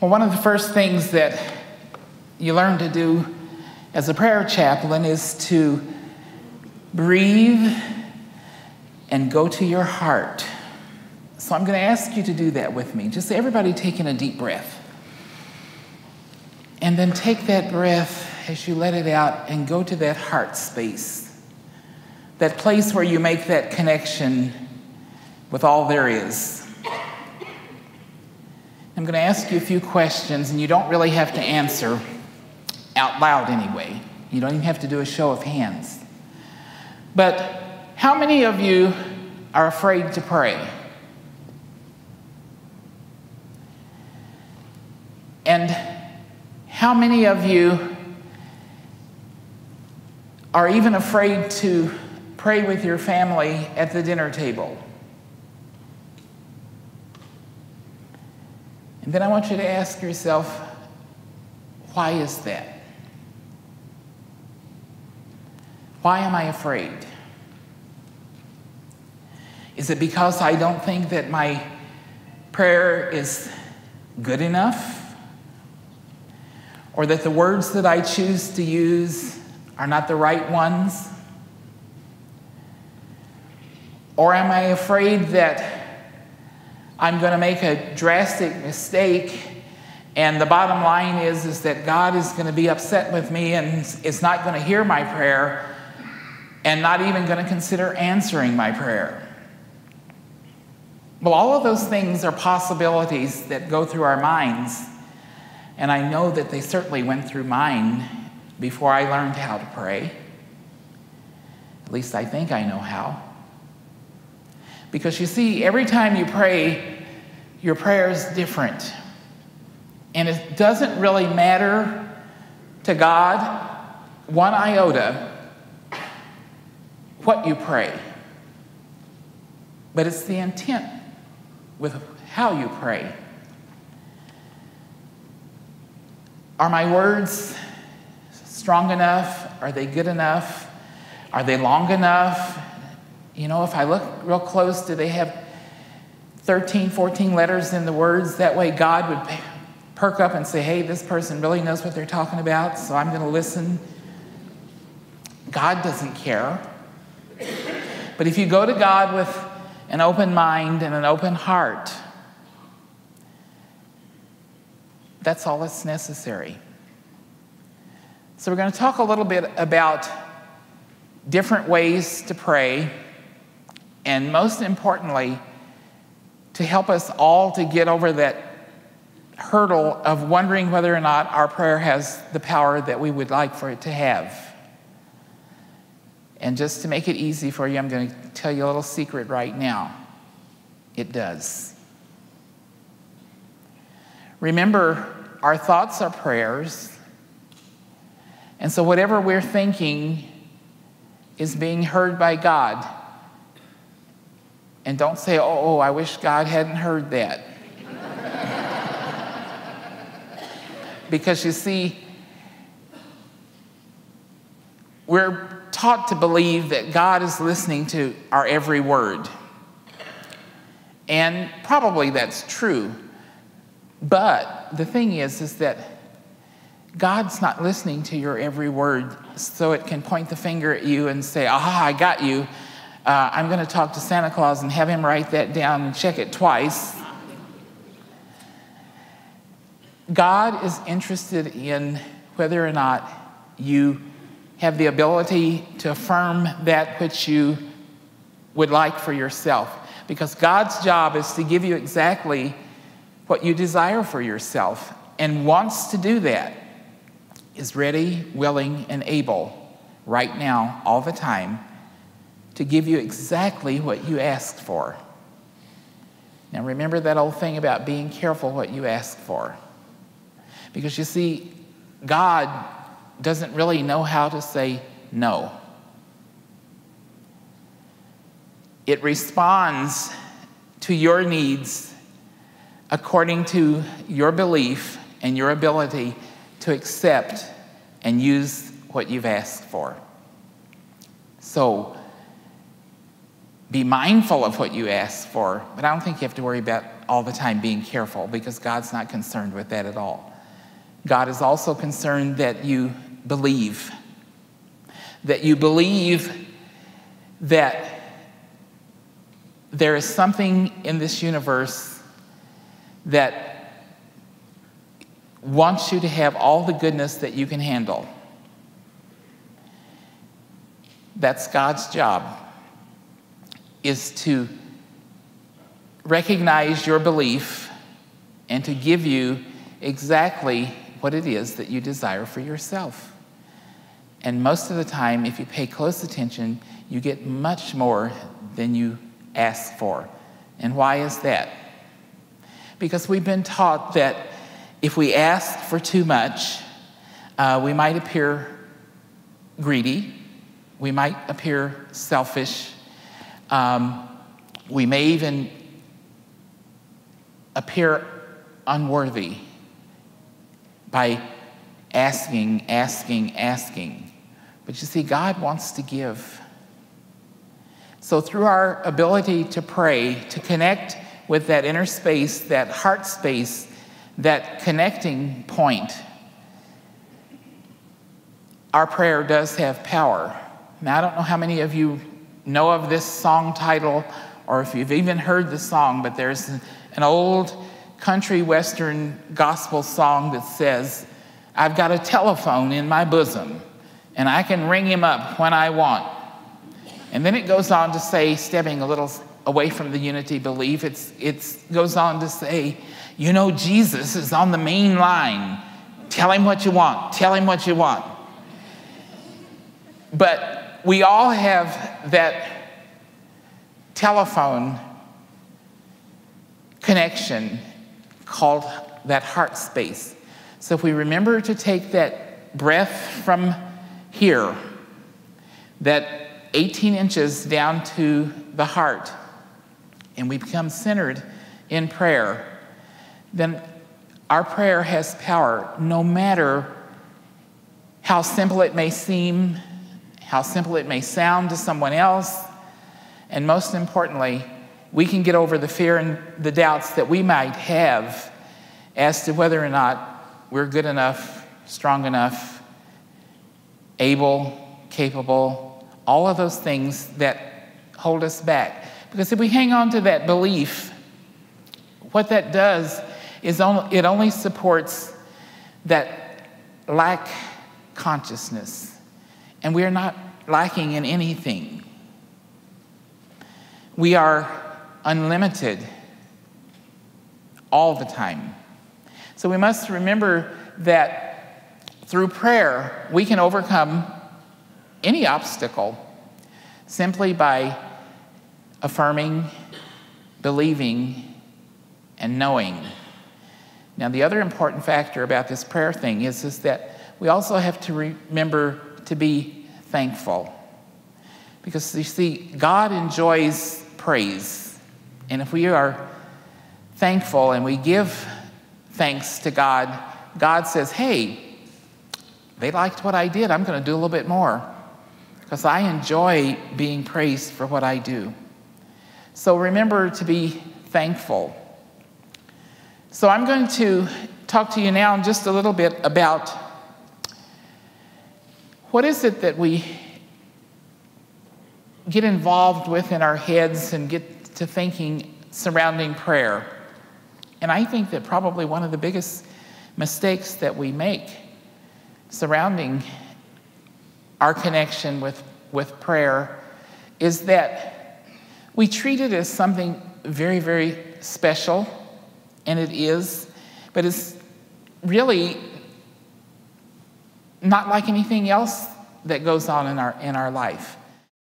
Well, one of the first things that you learn to do as a prayer chaplain is to breathe and go to your heart. So I'm going to ask you to do that with me. Just everybody taking a deep breath. And then take that breath as you let it out and go to that heart space. That place where you make that connection with all there is. I'm going to ask you a few questions, and you don't really have to answer out loud anyway. You don't even have to do a show of hands. But how many of you are afraid to pray? And how many of you are even afraid to pray with your family at the dinner table? And then I want you to ask yourself, why is that? Why am I afraid? Is it because I don't think that my prayer is good enough? Or that the words that I choose to use are not the right ones? Or am I afraid that I'm going to make a drastic mistake, and the bottom line is that God is going to be upset with me and is not going to hear my prayer and not even going to consider answering my prayer? Well, all of those things are possibilities that go through our minds, and I know that they certainly went through mine before I learned how to pray. At least I think I know how. Because you see, every time you pray, your prayer is different. And it doesn't really matter to God one iota what you pray. But it's the intent with how you pray. Are my words strong enough? Are they good enough? Are they long enough? You know, if I look real close, do they have 13, 14 letters in the words? That way God would perk up and say, hey, this person really knows what they're talking about, so I'm going to listen. God doesn't care. But if you go to God with an open mind and an open heart, that's all that's necessary. So we're going to talk a little bit about different ways to pray, and most importantly, to help us all to get over that hurdle of wondering whether or not our prayer has the power that we would like for it to have. And just to make it easy for you, I'm going to tell you a little secret right now. It does. Remember, our thoughts are prayers. And so whatever we're thinking is being heard by God. And don't say, oh, I wish God hadn't heard that. Because you see, we're taught to believe that God is listening to our every word. And probably that's true. But the thing is that God's not listening to your every word so it can point the finger at you and say, aha, I got you. I'm going to talk to Santa Claus and have him write that down and check it twice. God is interested in whether or not you have the ability to affirm that which you would like for yourself. Because God's job is to give you exactly what you desire for yourself, and wants to do that, is ready, willing, and able right now, all the time, to give you exactly what you asked for. Now remember that old thing about being careful what you ask for. Because you see, God doesn't really know how to say no. It responds to your needs according to your belief and your ability to accept and use what you've asked for. So, be mindful of what you ask for, but I don't think you have to worry about all the time being careful, because God's not concerned with that at all. God is also concerned that you believe. That you believe that there is something in this universe that wants you to have all the goodness that you can handle. That's God's job, is to recognize your belief and to give you exactly what it is that you desire for yourself. And most of the time, if you pay close attention, you get much more than you ask for. And why is that? Because we've been taught that if we ask for too much, we might appear greedy, we might appear selfish, we may even appear unworthy by asking. But you see, God wants to give. So through our ability to pray, to connect with that inner space, that heart space, that connecting point, our prayer does have power. Now, I don't know how many of you know of this song title, or if you've even heard the song, but there's an old country western gospel song that says, "I've got a telephone in my bosom, and I can ring him up when I want." And then it goes on to say, stepping a little away from the unity belief, it goes on to say, "You know, Jesus is on the main line. Tell him what you want. Tell him what you want." But we all have that telephone connection called that heart space. So if we remember to take that breath from here, that 18 inches down to the heart, and we become centered in prayer, then our prayer has power, no matter how simple it may seem, how simple it may sound to someone else. And most importantly, we can get over the fear and the doubts that we might have as to whether or not we're good enough, strong enough, able, capable, all of those things that hold us back. Because if we hang on to that belief, what that does is it only supports that lack consciousness. And we are not lacking in anything. We are unlimited all the time. So we must remember that through prayer, we can overcome any obstacle simply by affirming, believing, and knowing. Now, the other important factor about this prayer thing is that we also have to remember to be thankful. Because you see, God enjoys praise. And if we are thankful and we give thanks to God, God says, "Hey, they liked what I did. I'm going to do a little bit more, because I enjoy being praised for what I do." So remember to be thankful. So I'm going to talk to you now just a little bit about what is it that we get involved with in our heads and get to thinking surrounding prayer. And I think that probably one of the biggest mistakes that we make surrounding our connection with prayer is that we treat it as something very, very special, and it is, but it's really not like anything else that goes on in our life.